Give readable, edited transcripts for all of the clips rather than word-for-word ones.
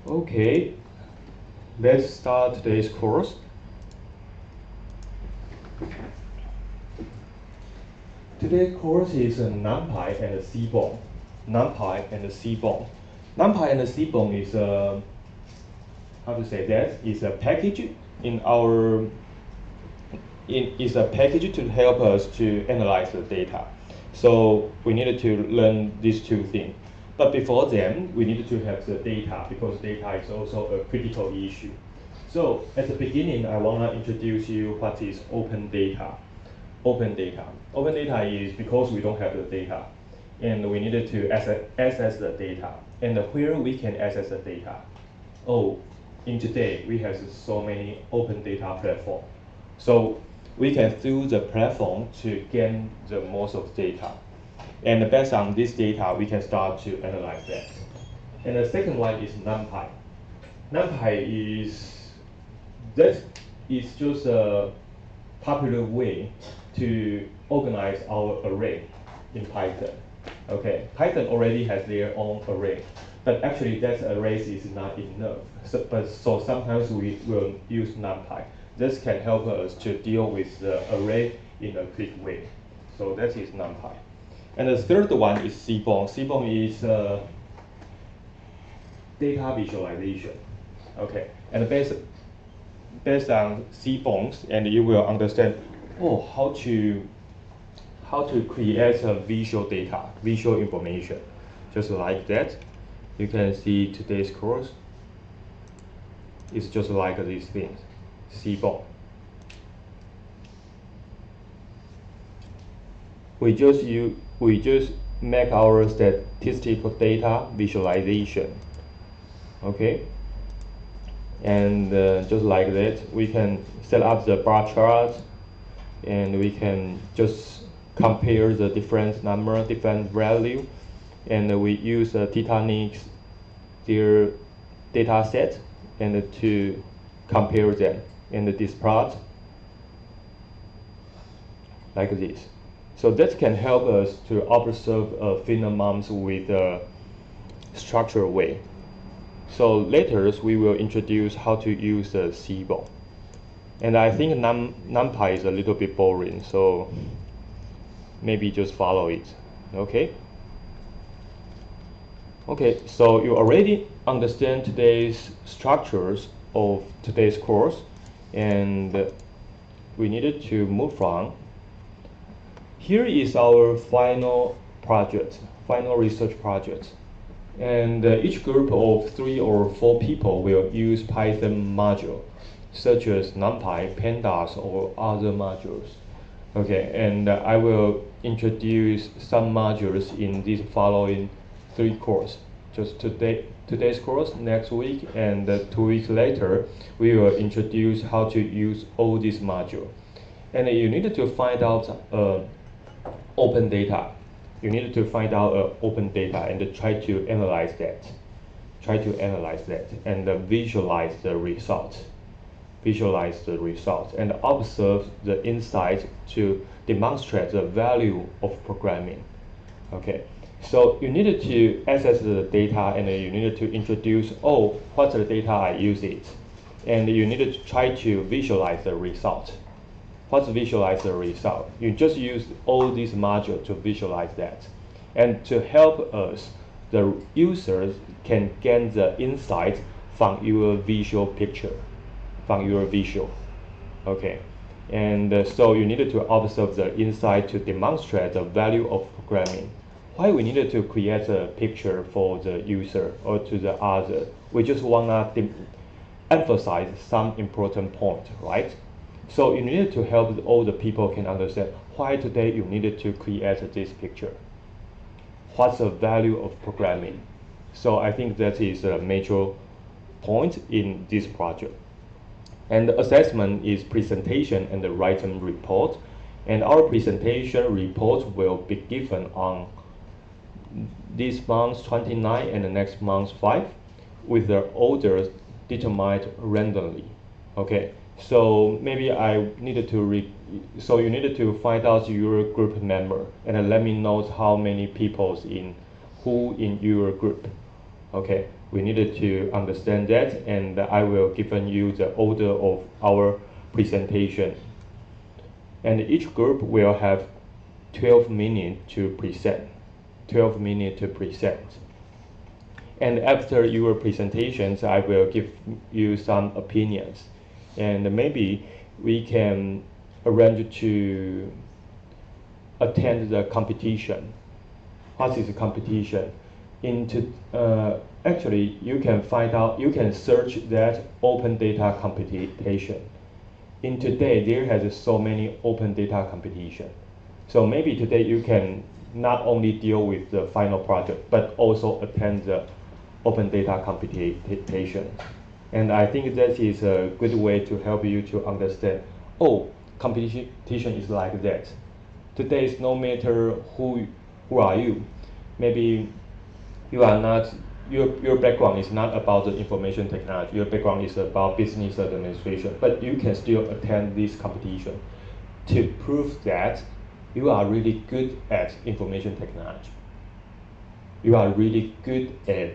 Okay, let's start today's course. Today's course is NumPy and Seaborn. NumPy and Seaborn. NumPy and Seaborn is how to say that? Is a package in our is a package to help us to analyze the data. So we needed to learn these two things. But before then, we needed to have the data because data is also a critical issue. So at the beginning, I want to introduce you what is open data. Open data. Open data is because we don't have the data, and we needed to access the data. And where we can access the data? Oh, in today, we have so many open data platforms. So we can through the platform to gain the most of data. And based on this data, we can start to analyze that. And the second one is NumPy. NumPy is just a popular way to organize our array in Python. Okay, Python already has their own array, but actually that array is not enough. So sometimes we will use NumPy. This can help us to deal with the array in a quick way. So that is NumPy. And the third one is Seaborn. Seaborn is data visualization. Okay, and based on Seaborns, and you will understand how to create a visual data, visual information, just like that. You can see today's course. It's just like these things, Seaborn. We just make our statistical data visualization. Okay. And just like that, we can set up the bar chart, and we can just compare the different number, different value, and we use Titanic's their data set and to compare them in this plot like this. So that can help us to observe phenomena with a structured way. So later we will introduce how to use the Seaborn. And I think NumPy is a little bit boring, so maybe just follow it. Okay? Okay, so you already understand today's structures of today's course, and we needed to move on. Here is our final project, final research project. And each group of 3 or 4 people will use Python module, such as NumPy, Pandas, or other modules. Okay, and I will introduce some modules in these following 3 courses. Just today's course, next week, and 2 weeks later, we will introduce how to use all these modules. And you need to find out open data. You need to find out open data and try to analyze that. Try to analyze that and visualize the result. Visualize the result and observe the insight to demonstrate the value of programming. Okay, so you needed to access the data and you needed to introduce, what's the data I use it, and you needed to try to visualize the result. What's visualize the result? You just use all these modules to visualize that. And to help us, the users can gain the insight from your visual picture, from your visual. Okay. And so you needed to observe the insight to demonstrate the value of programming. Why we needed to create a picture for the user or to the other? We just want to emphasize some important point, right? So you needed to help all the people can understand why today you needed to create this picture. What's the value of programming? So I think that is a major point in this project. And the assessment is presentation and the written report. And our presentation report will be given on this month 29 and the next month 5 with the order determined randomly. Okay. So maybe I needed to so you needed to find out your group member and let me know how many people in your group. Okay, We needed to understand that, and I will give you the order of our presentation. And each group will have 12 minutes to present. 12 minutes to present. And after your presentations, I will give you some opinions. And maybe we can arrange to attend the competition. What is the competition? Actually, you can find out, you can search that open data competition. In today, there has so many open data competition. So maybe today you can not only deal with the final project, but also attend the open data competition. And I think that is a good way to help you to understand, oh, competition is like that. Today is no matter who are you. Maybe you are not, your background is not about the information technology, your background is about business administration, but you can still attend this competition to prove that you are really good at information technology. You are really good at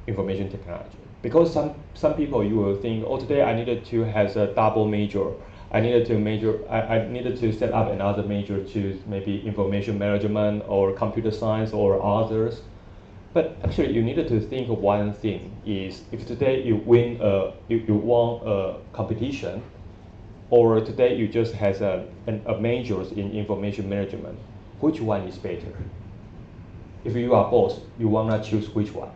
information technology. Because some people you will think, oh, today I needed to have a double major. I needed to set up another major to maybe information management or computer science or others. But actually, you needed to think of one thing: is if today you won a competition, or today you just has a majors in information management, which one is better? If you are both, you wanna choose which one?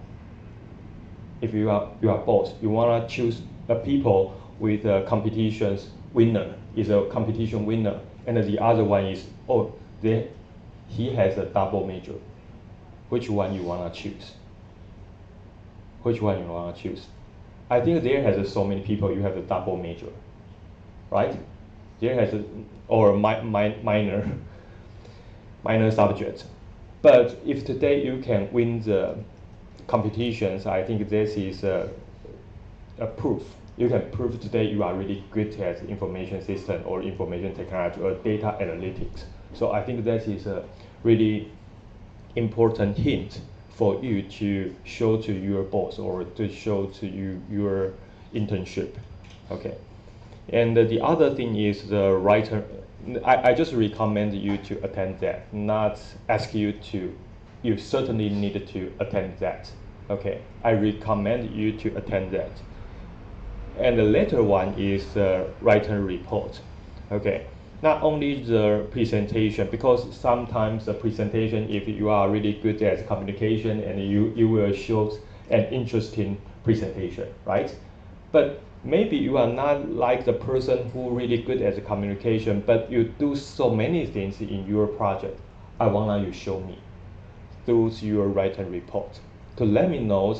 If you are both, you wanna choose the people with a competitions winner, is a competition winner, and the other one is, oh, he has a double major. Which one you wanna choose? Which one you wanna choose? I think there has so many people you have a double major, right? There has or minor subject. But if today you can win the competitions, I think this is a proof. You can prove today you are really good at information system or information technology or data analytics. So I think that is a really important hint for you to show to your boss or to show to your internship. Okay. And the other thing is the writer. I just recommend you to attend that, not ask you to. You certainly need to attend that. Okay, I recommend you to attend that. And the later one is the written report. Okay, not only the presentation, because sometimes the presentation, if you are really good at communication, and you will show an interesting presentation, right? But maybe you are not like the person who really good at the communication, but you do so many things in your project. I want you show me through your written report to let me know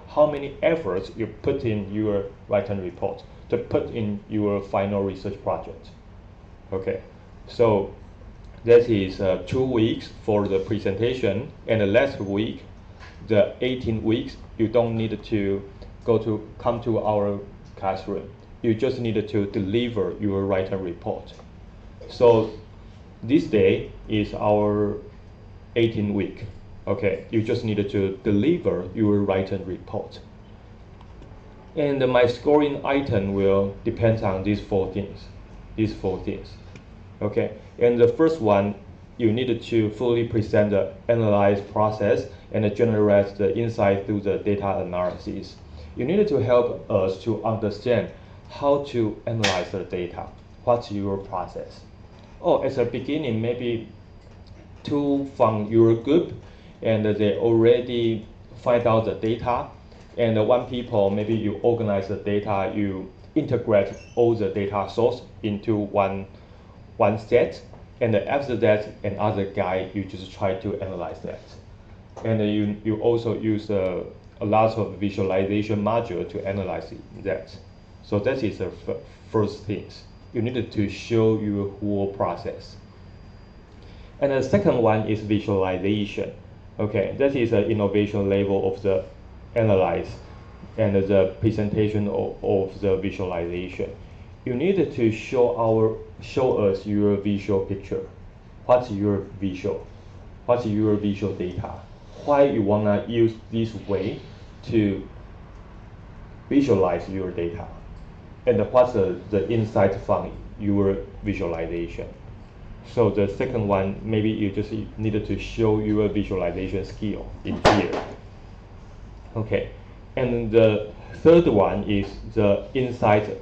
how many efforts you put in your written report to put in your final research project. Okay, so that is 2 weeks for the presentation, and the last week, the 18 weeks, you don't need to come to our classroom. You just need to deliver your written report. So this day is our 18 week. Okay, you just need to deliver your written report. And my scoring item will depend on these four things. Okay, and the first one, you need to fully present the analyze process and generate the insight through the data analysis. You need to help us to understand how to analyze the data. What's your process? Oh, at the beginning, maybe two from your group, and they already find out the data, and one people, maybe you organize the data, you integrate all the data source into one set, and after that, another guy, you just try to analyze that. And you also use a lot of visualization module to analyze that. So that is the first thing. You need to show your whole process. And the second one is visualization. Okay, that is an innovation level of the analyze and the presentation of the visualization. You need to show us your visual picture. What's your visual? What's your visual data? Why you wanna use this way to visualize your data, and what's the insight from your visualization. So the second one, maybe you just needed to show your visualization skill in here. Okay, and the third one is the insight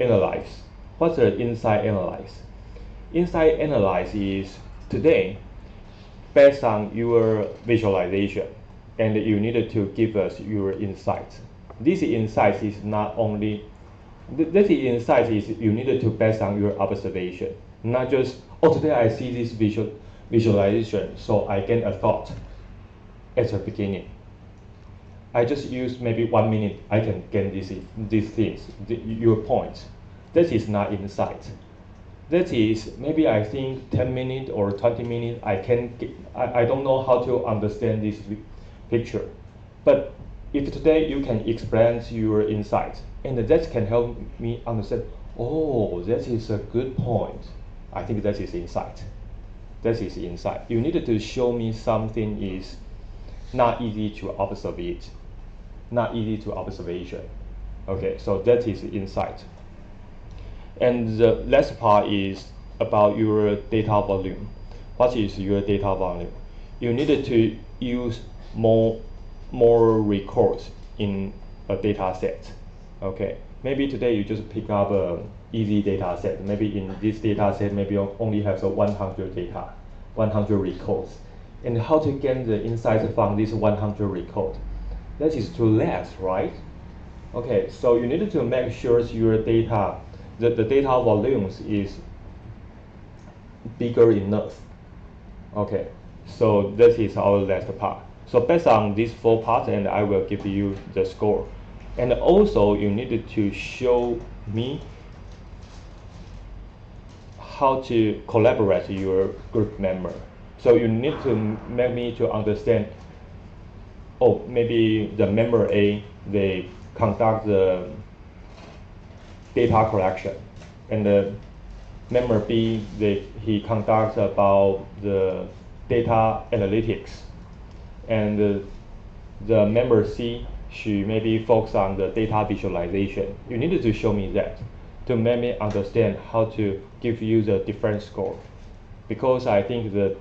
analyze. What's the insight analyze? Insight analyze is today based on your visualization, and you needed to give us your insights. This insight is not only this insight is you needed to based on your observation, not just today I see this visualization, so I get a thought at the beginning. I just use maybe 1 minute, I can get these things, your point. That is not insight. That is maybe I think 10 minutes or 20 minutes, I don't know how to understand this picture. But if today you can explain your insight, and that can help me understand, oh, that is a good point. I think that is insight. That is insight. You needed to show me something is not easy to observe it, not easy to observation. Okay, so that is insight. And the last part is about your data volume. What is your data volume? You needed to use more records in a data set. Okay, maybe today you just pick up an easy data set. Maybe in this data set, maybe you only have 100 records. And how to get the insights from this 100 record? That is too less, right? Okay, so you needed to make sure your data, the data volumes is bigger enough. Okay, so this is our last part. So based on these 4 parts, and I will give you the score. And also you needed to show me how to collaborate your group member. So you need to make me to understand, oh, maybe the member A, they conduct the data collection, and the member B, he conducts about the data analytics, and the member C, she maybe focus on the data visualization. You needed to show me that to make me understand how to give you the different score, because I think that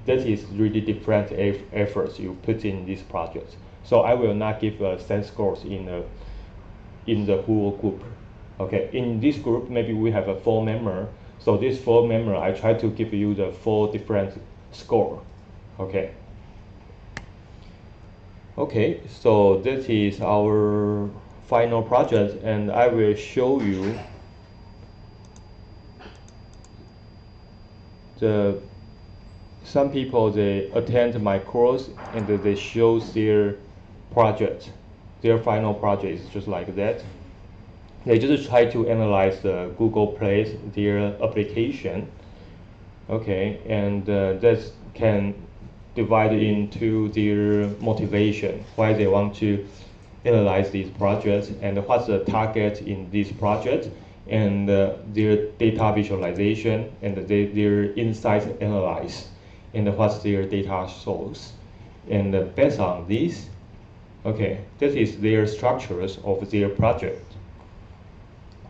is really different efforts you put in this project. So I will not give same scores in the whole group. Okay, in this group maybe we have a 4 member. So this 4 member, I try to give you the 4 different score. Okay. Okay, so this is our final project, and I will show you some people, they attend my course and they show their project, their final project is just like that. They just try to analyze the Google Play, their application. Okay, and that can divide into their motivation, why they want to analyze these projects, and what's the target in this project, and their data visualization, and their insights analyze, and what's their data source. And based on this, okay, this is their structures of their project.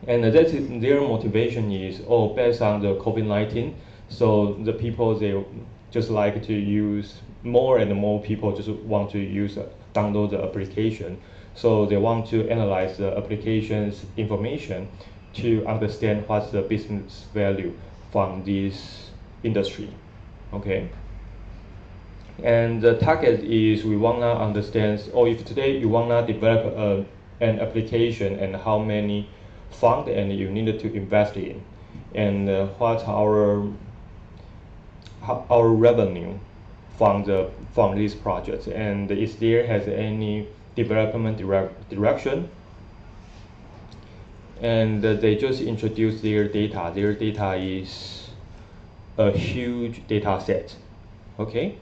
And that is their motivation is, oh, based on the COVID-19, so the people, they just like to use, more and more people just want to use, download the application. So they want to analyze the application's information to understand what's the business value from this industry. Okay. And the target is we want to understand, or if today you want to develop an application, and how many funds and you needed to invest in, and what our revenue from this project, and if there has any development direction. And they just introduce their data. Their data is a huge data set. Okay,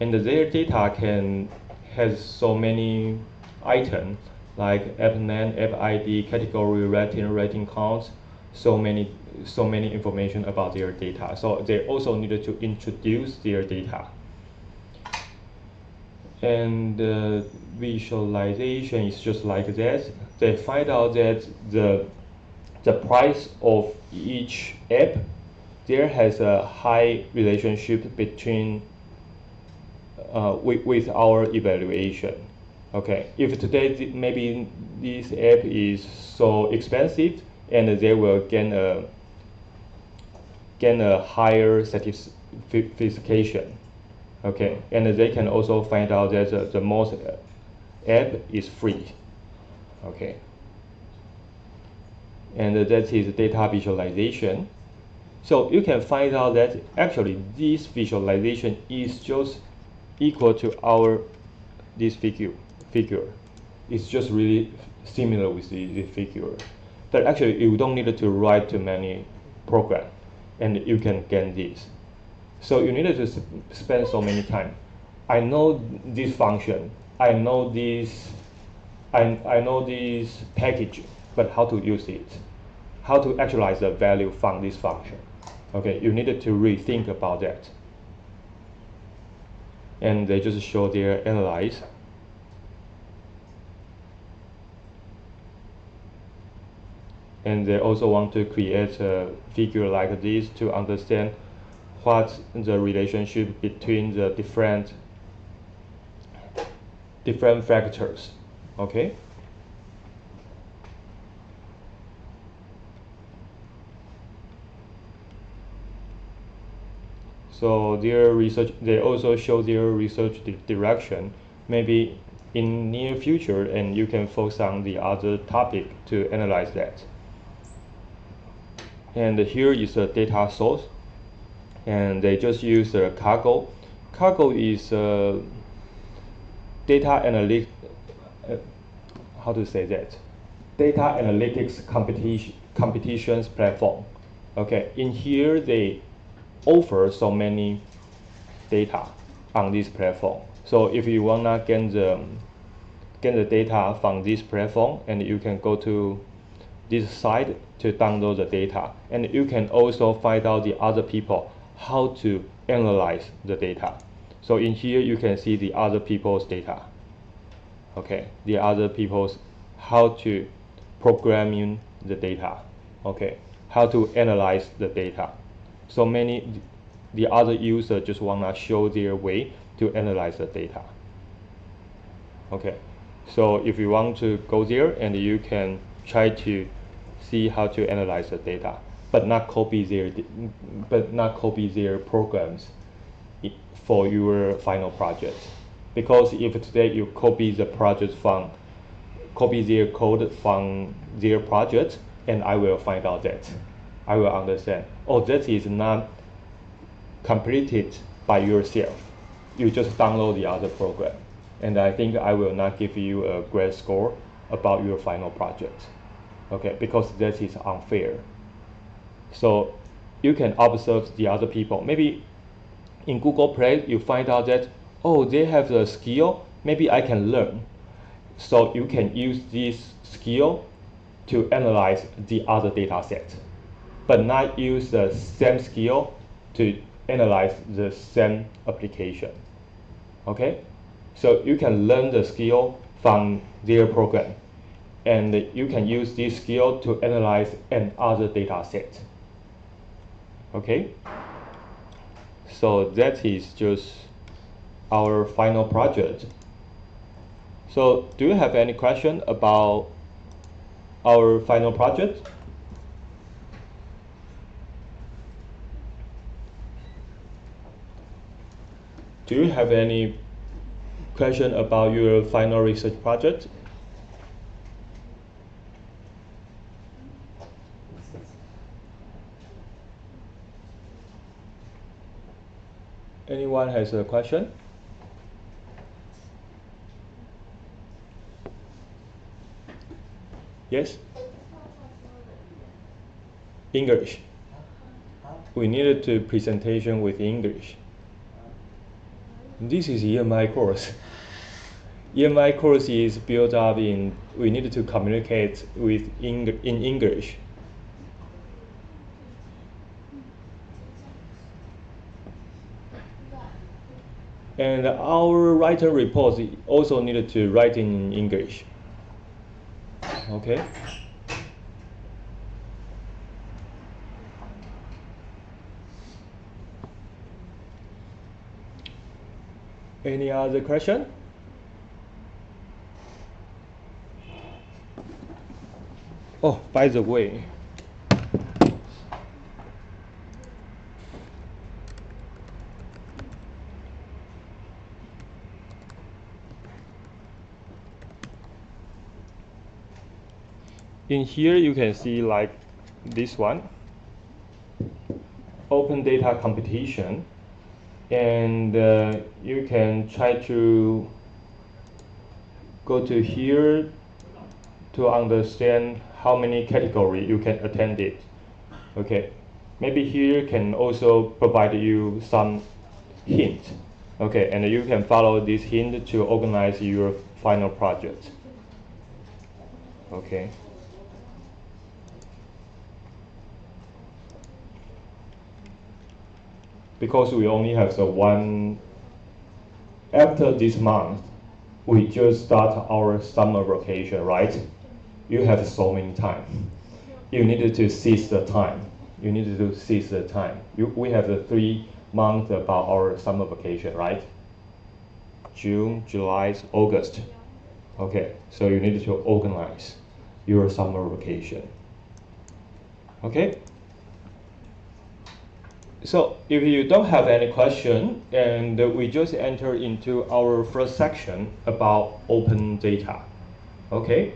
and their data has so many items like app name, app ID, category, rating counts, so many information about their data. So they also needed to introduce their data. And visualization is just like that. They find out that the price of each app, there has a high relationship between with our evaluation. Okay, if today maybe this app is so expensive, and they will gain a higher satisfaction. Okay, and they can also find out that the most app is free. Okay, and that is data visualization. So you can find out that actually this visualization is just equal to this figure. It's just really similar with the figure. But actually you don't need to write too many programs, and you can get this. So you needed to spend so many time. I know this function. I know this. I know this package, but how to use it? How to actualize the value from this function? Okay, you needed to rethink about that. And they just show their analyze. And they also want to create a figure like this to understand what's the relationship between the different factors. Okay. So their research, they also show their research direction. Maybe in near future, and you can focus on the other topic to analyze that. And here is a data source, and they just use Kaggle. Kaggle is a data analytics. How to say that? Data analytics competitions platform. Okay, in here they offer so many data on this platform. So if you wanna get the data from this platform, and you can go to this site to download the data, and you can also find out the other people how to analyze the data. So in here you can see the other people's data. Okay, the other people's how to programming the data. Okay, how to analyze the data. So the other user just wanna show their way to analyze the data. Okay, so if you want to go there, and you can try to see how to analyze the data, but not copy their programs for your final project. Because if today you copy their code from their project, and I will find out that I will understand, oh, that is not completed by yourself. You just download the other program, and I think I will not give you a great score about your final project. Okay, because that is unfair. So you can observe the other people. Maybe in Google Play you find out that, oh, they have the skill, maybe I can learn. So you can use this skill to analyze the other data set, but not use the same skill to analyze the same application. Okay, so you can learn the skill from their program, and you can use this skill to analyze another data set. Okay, so that is just our final project. So do you have any question about our final project? Do you have any question about your final research project? Anyone has a question? Yes? English. We needed to presentation with English. This is EMI course. EMI course is built up we needed to communicate in English. And our writer reports also needed to write in English. Okay. Any other question? Oh, by the way, in here you can see like this one, open data competition, and you can try to go to here to understand how many category you can attend it. Okay, maybe here can also provide you some hint. Okay, and you can follow this hint to organize your final project. Okay. Because we only have the one, after this month, we just start our summer vacation, right? You have so many time. You needed to seize the time. You needed to seize the time. We have the 3 months about our summer vacation, right? June, July, August. Okay, so you need to organize your summer vacation. Okay? So if you don't have any question, and we just enter into our first section about open data. Okay?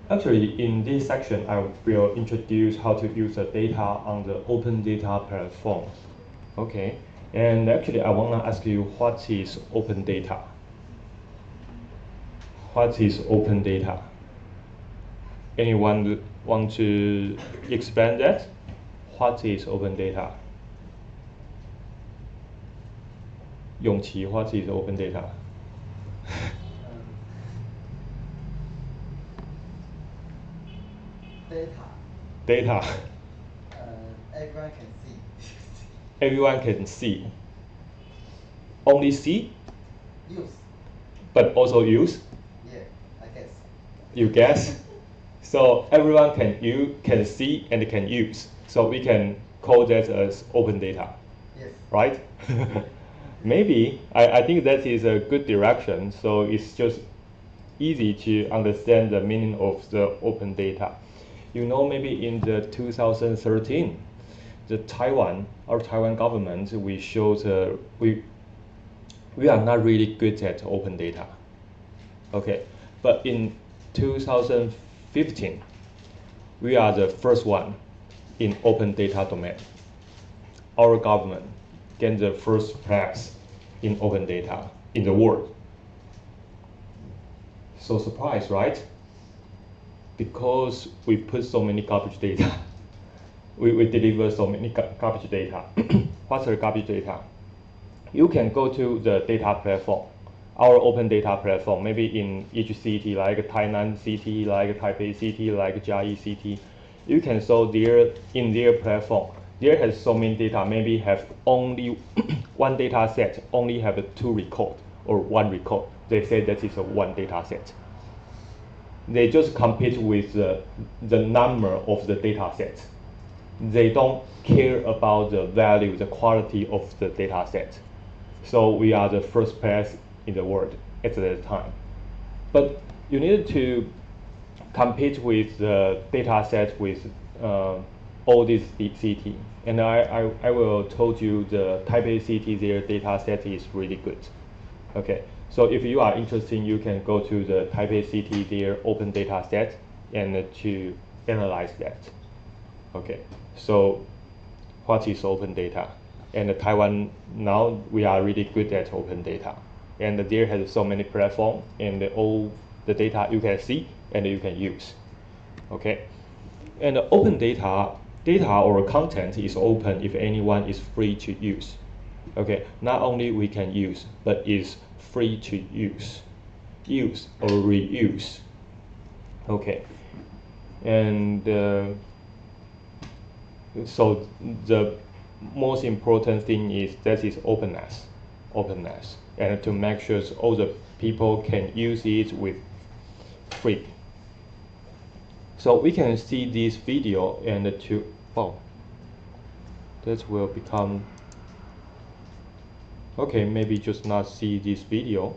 Actually, in this section, I will introduce how to use the data on the open data platform. Okay, and actually, I want to ask you, what is open data? What is open data? Anyone want to expand that? What is open data? Yongqi, what is open data? Data. Everyone can see. Everyone can see. Only see? Use. But also use? Yeah, I guess. You guess? So everyone can see and can use. So we can call that as open data. Yes. Right? Maybe. I think that is a good direction. So it's just easy to understand the meaning of the open data. You know, maybe in the 2013, our Taiwan government, we showed we are not really good at open data. Okay, but in 2015, we are the first one in open data domain. Our government gained the first place in open data in the world. So surprised, right? Because we put so many garbage data. we deliver so many garbage data. What's the garbage data? You can go to the data platform, our open data platform, maybe in each city, like Tainan city, like Taipei city, like Jiayi city. You can show in their platform. There has so many data, maybe have only one data set, only have 2 record or 1 record. They say that is a 1 data set. They just compete with the number of the data set. They don't care about the value, the quality of the data set. So we are the first place in the world at that time. But you need to compete with the data set with all these cities. And I will told you the Taipei city, their data set is really good. Okay, so if you are interested, you can go to the Taipei city, their open data set, and to analyze that. Okay, so what is open data? And Taiwan, now we are really good at open data. And there has so many platforms, and all the data you can see and you can use. Okay, and open data or content is open if anyone is free to use. Okay, not only we can use, but is free to use or reuse. Okay, and So the most important thing is that is openness, and to make sure all the people can use it with free. So we can see this video and that will become okay. Maybe just not see this video.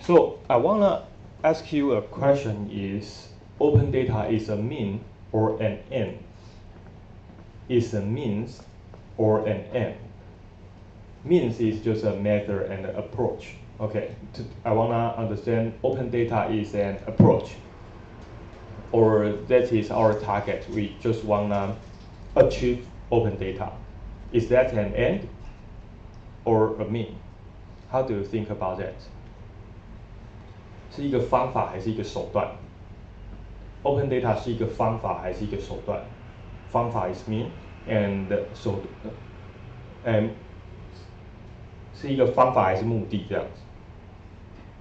So I wanna ask you a question: is open data is a mean or an end? Is a means or an end? Means is just a method and an approach. Okay, I wanna understand open data is an approach, or that is our target. We just wanna achieve open data. Is that an end or a mean? How do you think about that? 是一个方法还是一个手段 ？Open data 是一个方法还是一个手段？方法 is mean and 是一个方法还是目的这样子？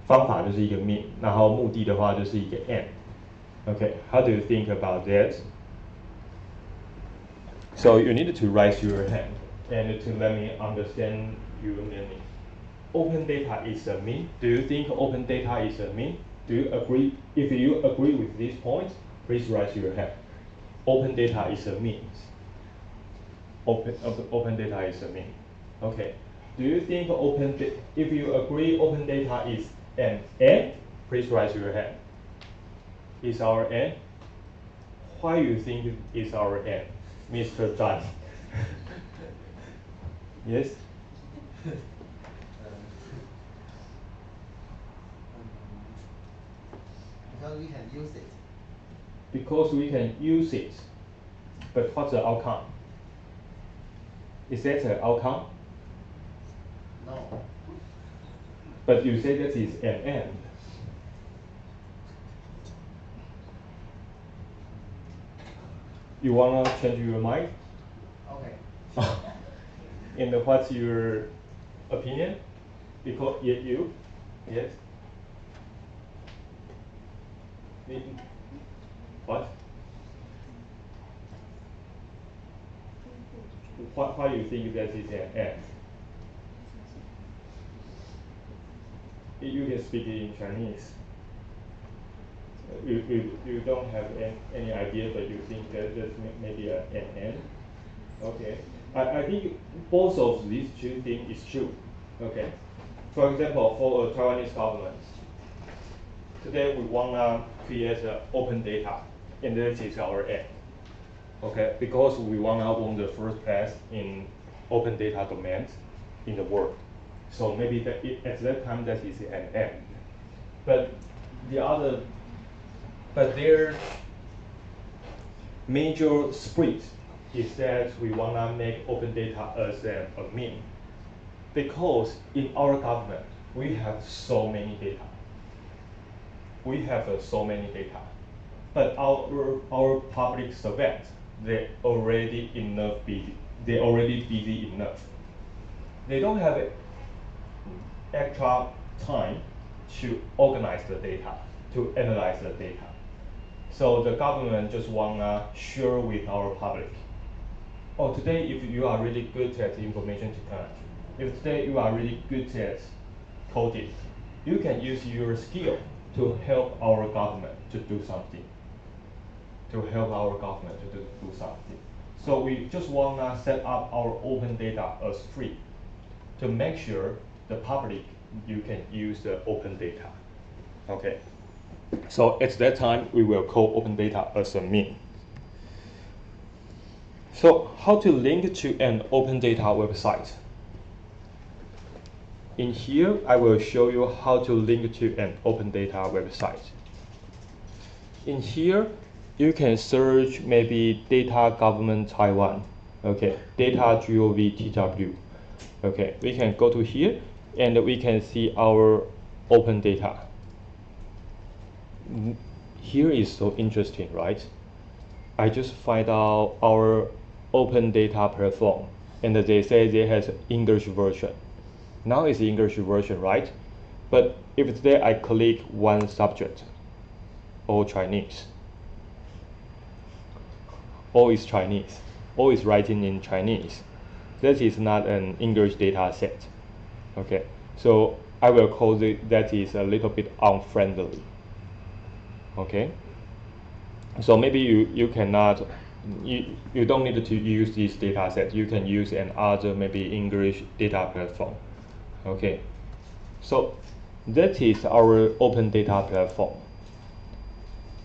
方法就是一个 mean， 然后目的的话就是一个 end。Okay, how do you think about that? So you need to raise your hand and to let me understand your meaning. Open data is a mean. Do you think open data is a mean? Do you agree? If you agree with this point, please raise your hand. Open data is a means. Open data is a mean. Okay. Do you think if you agree open data is an end, please raise your hand. Is our end? Why you think it is our end, Mr. Zhang? Yes? Because we can use it. Because we can use it. But what's the outcome? Is that an outcome? No. But you say that is an end. You wanna change your mind? Okay. And what's your opinion? Because you? Yes? What? Why you think that is an end? You can speak it in Chinese. You don't have any idea, but you think that that's maybe an end? Okay. I think both of these two things is true. Okay. For example, for a Taiwanese government, today we wanna create open data, and that is our end. Okay, because we wanna own the first place in open data domains in the world. So maybe at that time that is an end. But their major split is that we wanna make open data as a mean. Because in our government, we have so many data. We have so many data. But our public servants, they already busy enough. They don't have extra time to organize the data, to analyze the data. So the government just wanna share with our public. Oh, today if you are really good at information technology, if today you are really good at coding, you can use your skill to help our government to do something. So we just wanna set up our open data as free to make sure the public you can use the open data. Okay. So at that time we will call open data as a mean. So how to link to an open data website? In here, I will show you how to link to an open data website. In here, you can search maybe data government Taiwan. Okay, data gov.tw. Okay, we can go to here and we can see our open data. Here is so interesting, right? I just find out our open data platform and they say they has English version. Now it's English version, right? But if today I click one subject, all Chinese, all is Chinese, all is writing in Chinese, that is not an English data set. Okay, so I will call it that is a little bit unfriendly. Okay, so maybe you cannot, you don't need to use this data set. You can use another maybe English data platform. Okay, so that is our open data platform.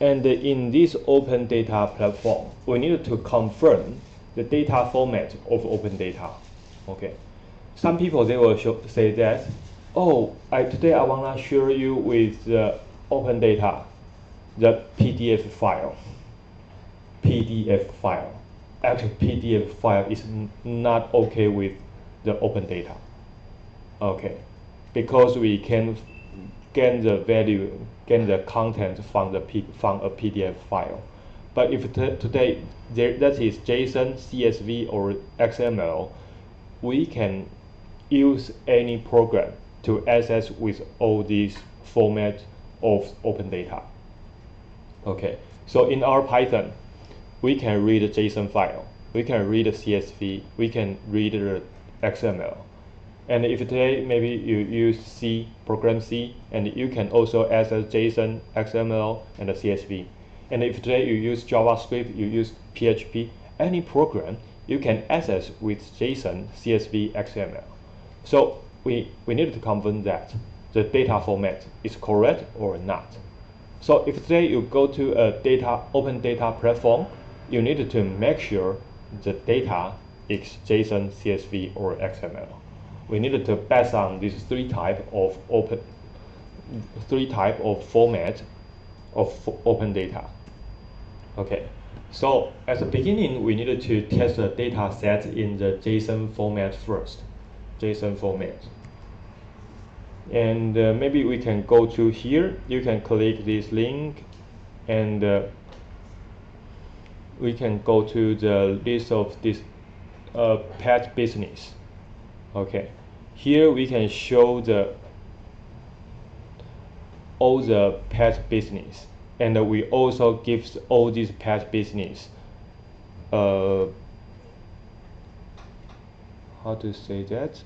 And in this open data platform, we need to confirm the data format of open data. Okay, some people they will say that, oh, today I wanna share you with the open data, the PDF file. PDF file. Actually, PDF file is not okay with the open data. Okay, because we can get the value, get the content from a PDF file. But if today that is JSON, CSV, or XML, we can use any program to access with all these formats of open data. Okay, so in our Python, we can read a JSON file, we can read a CSV, we can read the XML. And if today maybe you use C, program C, and you can also access JSON, XML, and the CSV. And if today you use JavaScript, you use PHP, any program you can access with JSON, CSV, XML. So we need to confirm that the data format is correct or not. So if today you go to a open data platform, you need to make sure the data is JSON, CSV, or XML. We needed to based on these three type of format of open data. Okay, so at the beginning we needed to test the data set in the JSON format first. JSON format. And maybe we can go to here. You can click this link, and we can go to the list of this pet business. Okay, here we can show all the pet business, and we also give all these pet business how to say that,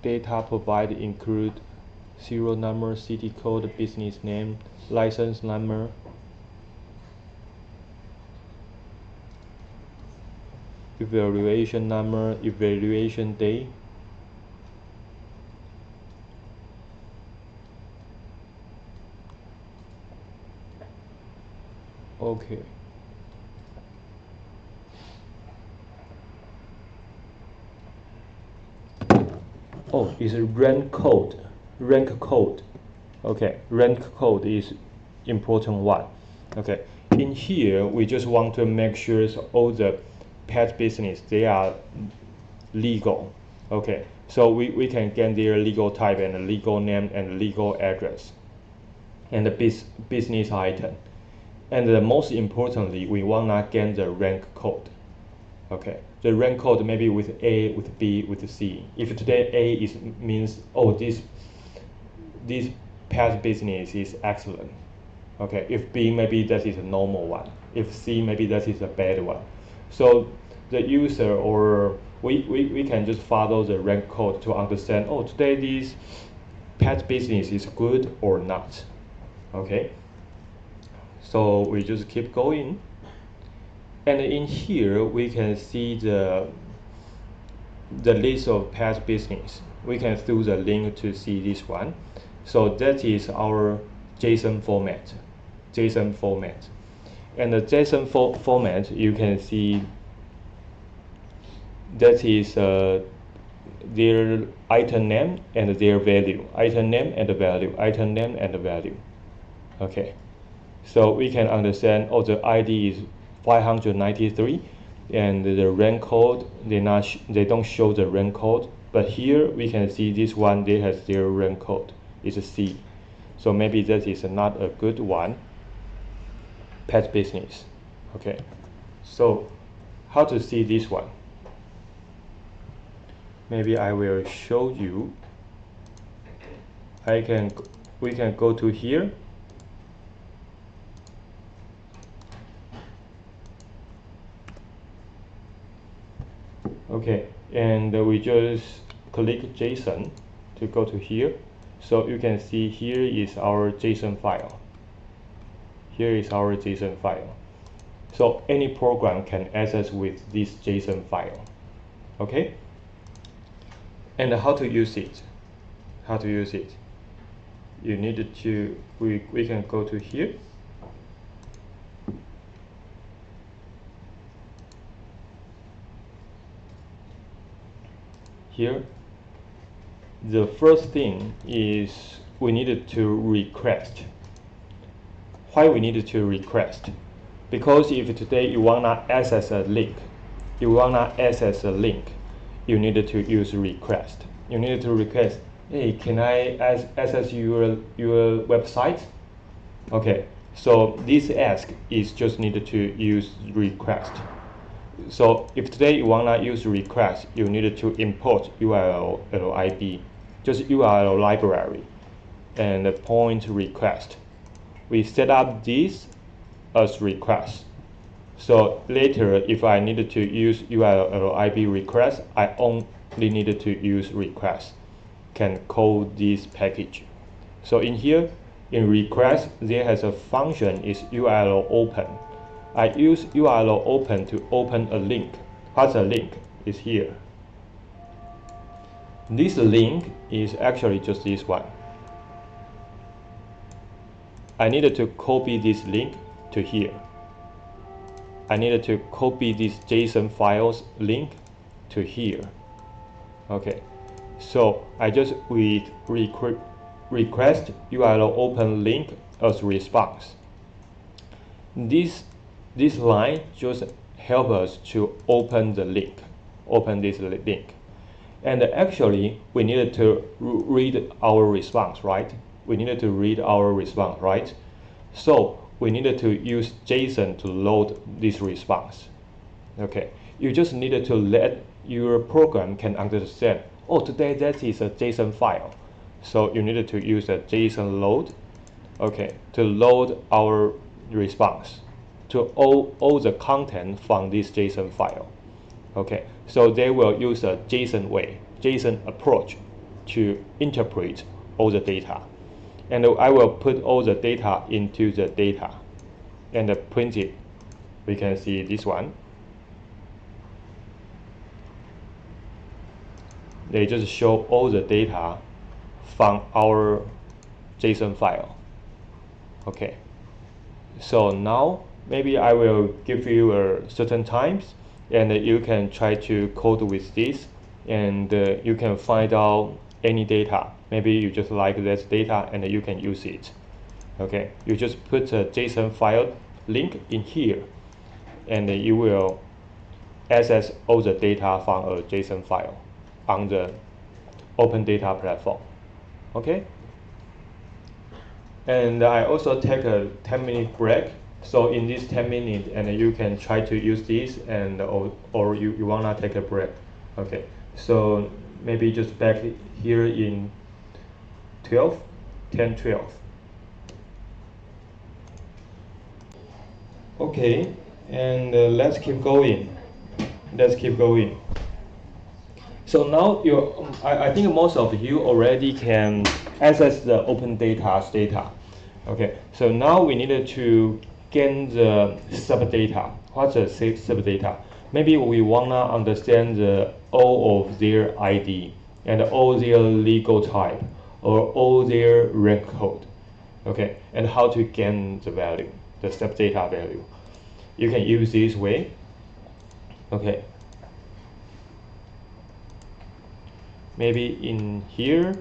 data provided include serial number, city code, business name, license number, evaluation number, evaluation day. Okay. Oh, it's a rank code. Rank code. Okay, rank code is important one. Okay, in here we just want to make sure all the pet business they are legal. Okay, so we can get their legal type and a legal name and legal address and the business item. And most importantly, we wanna get the rank code. Okay, the rank code maybe with A, with B, with C. If today A means, oh, this pet business is excellent. Okay, if B maybe that is a normal one. If C maybe that is a bad one. So the user or we can just follow the rank code to understand, oh, today this pet business is good or not. Okay. So we just keep going, and in here we can see the list of past business. We can through the link to see this one. So that is our JSON format. JSON format, and the JSON format you can see that is their item name and their value. Item name and the value. Item name and the value. Okay. So we can understand, oh, the ID is 593, and the rank code they don't show the rank code, but here we can see this one they has their rank code. It's a C, so maybe that is not a good one. Pet business. Okay, so how to see this one? Maybe I will show you. we can go to here. Okay, and we just click JSON to go to here. So you can see here is our JSON file. Here is our JSON file. So any program can access with this JSON file. Okay? And how to use it? How to use it? You need to, we can go to here. Here, the first thing is we needed to request. Why we needed to request? Because if today you wanna access a link, you needed to use request. You needed to request, hey, can I access your website? Okay, so this ask is just needed to use request. So if today you wanna use request, you needed to import URL lib, just URL library, and point request. We set up this as request. So later, if I needed to use URL lib request, I only needed to use request. Can call this package. So in here, in request, there has a function is URL open. I use URL open to open a link. What's a link? Is here. This link is actually just this one. I needed to copy this link to here. I needed to copy this JSON files link to here. Okay, so I just request URL open link as response. This line just help us to open the link, open this link. And actually, we needed to read our response, right? We needed to read our response, right? So we needed to use JSON to load this response. Okay, you just needed to let your program can understand, oh, today that is a JSON file. So you needed to use a JSON load, okay, to load our response to all the content from this JSON file. Okay, so they will use a JSON way, JSON approach to interpret all the data. And I will put all the data into the data and print it. We can see this one. They just show all the data from our JSON file. Okay, so now maybe I will give you certain times, and you can try to code with this, and you can find out any data. Maybe you just like this data and you can use it. Okay, you just put a JSON file link in here, and you will access all the data from a JSON file on the Open Data platform. Okay, and I also take a 10-minute break. So in this 10 minutes, and you can try to use this, and or you wanna take a break. Okay, so maybe just back here in 10:12. Okay, and let's keep going. So now I think most of you already can access the Open Data's data. Okay, so now we needed to gain the subdata. What's the subdata? Maybe we wanna understand all of their ID and all their legal type or all their rank code. Okay, and how to gain the value, the subdata value. You can use this way. Okay. Maybe in here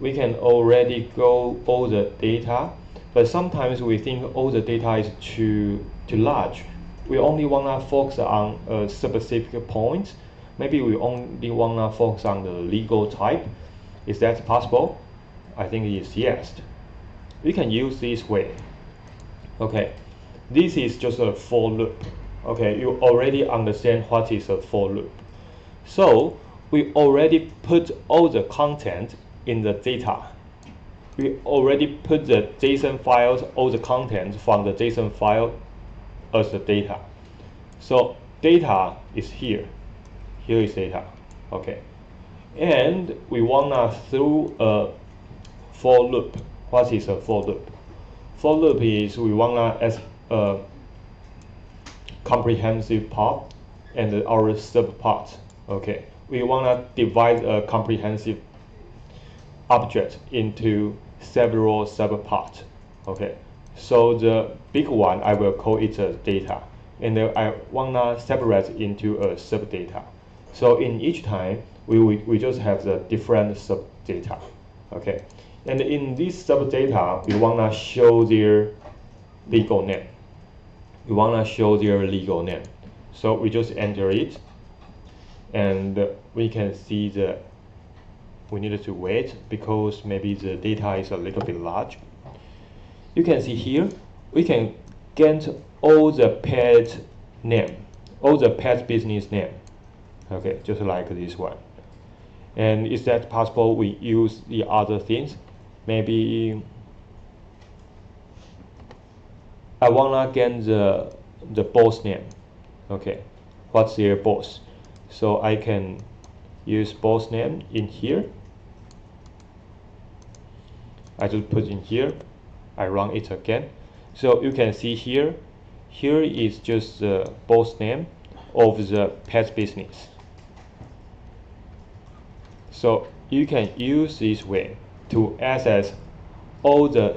we can already go all the data. But sometimes we think all the data is too large. We only wanna focus on a specific point. Maybe we only wanna focus on the legal type. Is that possible? I think it is yes. We can use this way. Okay, this is just a for loop. Okay, you already understand what is a for loop. So we already put all the content in the data. we already put the JSON files, all the contents from the JSON file as the data. So data is here. Here is data. Okay. And we wanna through a for loop. What is a for loop? For loop is we wanna as a comprehensive part and our sub part. Okay. We wanna divide a comprehensive object into several sub parts. Okay. So the big one I will call it a data, and I wanna separate into a sub data. So in each time we just have the different sub data. Okay. And in this sub data we wanna show their legal name. We wanna show their legal name. So we just enter it, and we can see the we needed to wait because maybe the data is a little bit large. You can see here we can get all the pet name, all the pet business name. Okay, just like this one. And is that possible we use the other things? Maybe I wanna get the boss name. Okay, what's their boss? So I can use boss name in here. I just put in here. I run it again. So you can see here is just the boss name of the pet business. So you can use this way to access all the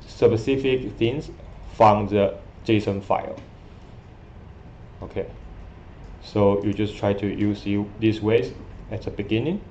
specific things from the JSON file. Okay, so you just try to use these ways at the beginning.